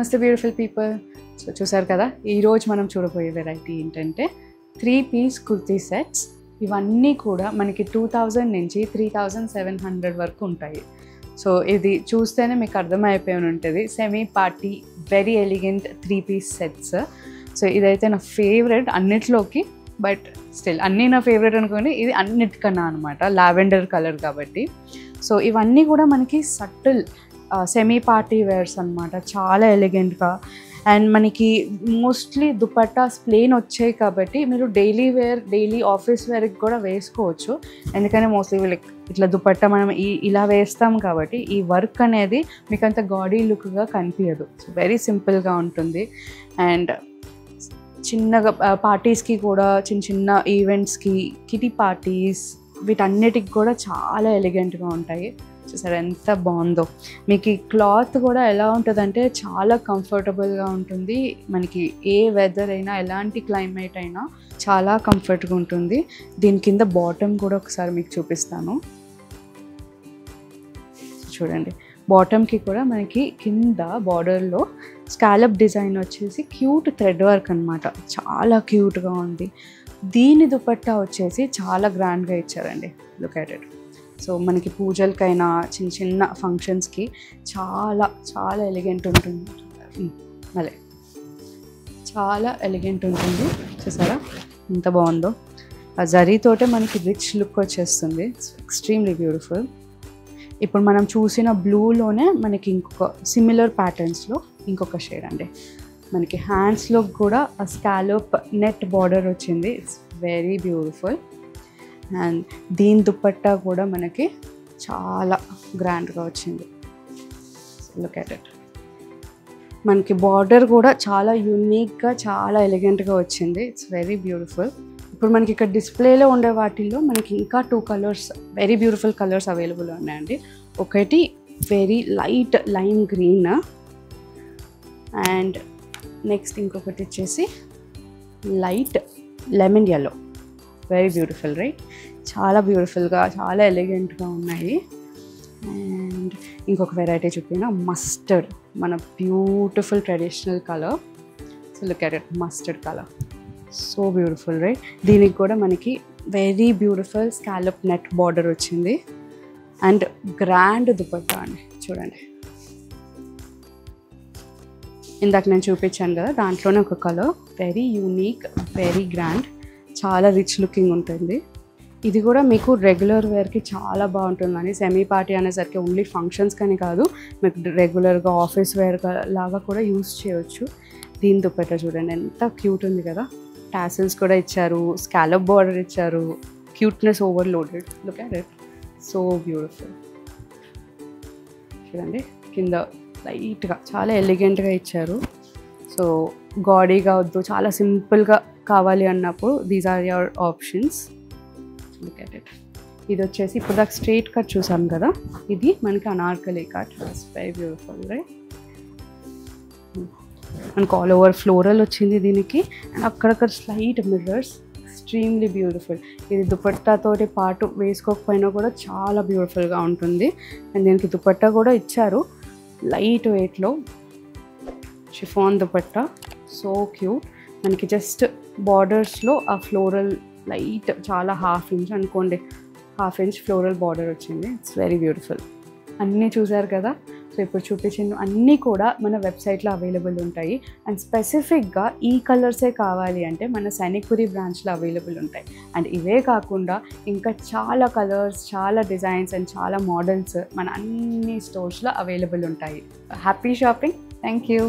నమస్తే beautiful people. So చూసారు కదా, ఈరోజు మనం చూడబోయే వెరైటీ ఏంటంటే 3-piece కుర్తీ సెట్స్. ఇవన్నీ కూడా మనకి 2000 నుంచి 3700 వరకు ఉంటాయి. సో ఇది చూస్తేనే మీకు అర్థమైపోయి ఉంటుంది, semi party very elegant 3-piece sets. So ఇదైతే నా ఫేవరెట్ అన్నిట్లోకి, బట్ స్టిల్ అన్నీ నా ఫేవరెట్ అనుకోండి, ఇది అన్నిటికన్నా అనమాట, లావెండర్ కలర్ కాబట్టి. సో ఇవన్నీ కూడా మనకి సటిల్ సెమీ పార్టీ వేర్స్ అనమాట, చాలా ఎలిగెంట్గా. అండ్ మనకి మోస్ట్లీ దుపట్టాస్ ప్లెయిన్ వచ్చాయి కాబట్టి మీరు డైలీ వేర్, డైలీ ఆఫీస్ వేర్కి కూడా వేసుకోవచ్చు. ఎందుకంటే మోస్ట్లీ లైక్ ఇట్లా దుపట్టా మనం ఇలా వేస్తాం కాబట్టి ఈ వర్క్ అనేది మీకు అంత గాడీ లుక్గా కనిపించదు. సో వెరీ సింపుల్గా ఉంటుంది. అండ్ చిన్నగా పార్టీస్కి కూడా, చిన్న చిన్న ఈవెంట్స్కి, కిటీ పార్టీస్, వీటన్నిటికి కూడా చాలా ఎలిగెంట్గా ఉంటాయి. చూసారు ఎంత బాగుందో. మీకు ఈ క్లాత్ కూడా ఎలా ఉంటుందంటే చాలా కంఫర్టబుల్గా ఉంటుంది. మనకి ఏ వెదర్ అయినా, ఎలాంటి క్లైమేట్ అయినా చాలా కంఫర్ట్గా ఉంటుంది. దీని కింద బాటమ్ కూడా ఒకసారి మీకు చూపిస్తాను. చూడండి, బాటమ్కి కూడా మనకి కింద బార్డర్లో స్కాలప్ డిజైన్ వచ్చేసి క్యూట్ థ్రెడ్ వర్క్ అనమాట, చాలా క్యూట్గా ఉంది. దీని దుపట్టా వచ్చేసి చాలా గ్రాండ్గా ఇచ్చారండి. Look at it. సో మనకి పూజలకైనా, చిన్న చిన్న ఫంక్షన్స్కి చాలా చాలా ఎలిగెంట్ ఉంటుంది. మళ్ళీ చాలా ఎలిగెంట్ ఉంటుంది. చూసారా ఎంత బాగుందో. ఆ జరీతోటే మనకి రిచ్ లుక్ వచ్చేస్తుంది. Extremely beautiful. ఇప్పుడు మనం చూసిన బ్లూలోనే మనకి ఇంకొక సిమిలర్ ప్యాటర్న్స్లో ఇంకొక షేడ్ అండి. మనకి హ్యాండ్స్లో కూడా ఆ స్కాలప్ నెట్ బార్డర్ వచ్చింది. It's very beautiful. అండ్ దీని దుపట్టా కూడా మనకి చాలా గ్రాండ్గా వచ్చింది. Look at it. మనకి బార్డర్ కూడా చాలా యూనిక్గా, చాలా ఎలిగెంట్గా వచ్చింది. It's very beautiful. ఇప్పుడు మనకి ఇక్కడ డిస్ప్లేలో ఉండే వాటిల్లో మనకి ఇంకా 2 colours, very beautiful colours available ఉన్నాయండి. ఒకటి very light lime green, and next ఇంకొకటి వచ్చేసి light lemon yellow. Very beautiful right. చాలా బ్యూటిఫుల్గా, చాలా ఎలిగెంట్గా ఉన్నాయి. అండ్ ఇంకొక వెరైటీ చూపిన మస్టర్డ్, మన beautiful traditional colour. So look at it, mustard colour, so beautiful right. దీనికి కూడా మనకి very beautiful scallop net border వచ్చింది. అండ్ గ్రాండ్ దుపట్టా అండి, చూడండి. ఇందాక నేను చూపించాను కదా, దాంట్లోనే ఒక colour, very unique, very grand, చాలా రిచ్ లుకింగ్ ఉంటుంది. ఇది కూడా మీకు రెగ్యులర్ వేర్కి చాలా బాగుంటుందని, సెమీ పార్టీ అనేసరికి ఓన్లీ ఫంక్షన్స్ కానీ కాదు, మీకు రెగ్యులర్గా ఆఫీస్ వేర్ లాగా కూడా యూస్ చేయవచ్చు. దీని దుపట్టా చూడండి ఎంత క్యూట్ ఉంది కదా. టాసిల్స్ కూడా ఇచ్చారు, స్కాలప్ బార్డర్ ఇచ్చారు, cuteness overloaded. Look at it, so beautiful. చూడండి కింద లైట్గా చాలా ఎలిగెంట్గా ఇచ్చారు. సో గాడీగా వద్దు, చాలా సింపుల్గా కావాలి అన్నప్పుడు these are your options. Look at it. ఇది వచ్చేసి ఇప్పుడు దాకా స్ట్రైట్ కట్ చూసాం కదా, ఇది మనకి Anarkali cut. It's very beautiful right. మనకు ఆల్ ఓవర్ ఫ్లోరల్ వచ్చింది దీనికి, అండ్ అక్కడక్కడ స్లైట్ మిర్రర్స్. Extremely beautiful. ఇది దుపట్టాతోటి పాటు వేసుకోకపోయినా కూడా చాలా బ్యూటిఫుల్గా ఉంటుంది. అండ్ దీనికి దుపట్టా కూడా ఇచ్చారు లైట్ వెయిట్లో, షిఫాన్ దుపట్టా, సో క్యూట్. మనకి జస్ట్ బార్డర్స్లో ఆ ఫ్లోరల్ లైట్, చాలా ½ ఇంచ్ అనుకోండి, ½ ఇంచ్ ఫ్లోరల్ బార్డర్ వచ్చింది. It's very beautiful. అన్నీ చూసారు కదా. సో ఇప్పుడు చూపించిన అన్నీ కూడా మన వెబ్సైట్లో అవైలబుల్ ఉంటాయి. అండ్ స్పెసిఫిక్గా ఈ కలర్సే కావాలి అంటే మన సైనిక్పురి బ్రాంచ్లో అవైలబుల్ ఉంటాయి. అండ్ ఇవే కాకుండా ఇంకా చాలా కలర్స్, చాలా డిజైన్స్ అండ్ చాలా మోడల్స్ మన అన్ని స్టోర్స్లో అవైలబుల్ ఉంటాయి. Happy shopping. Thank you.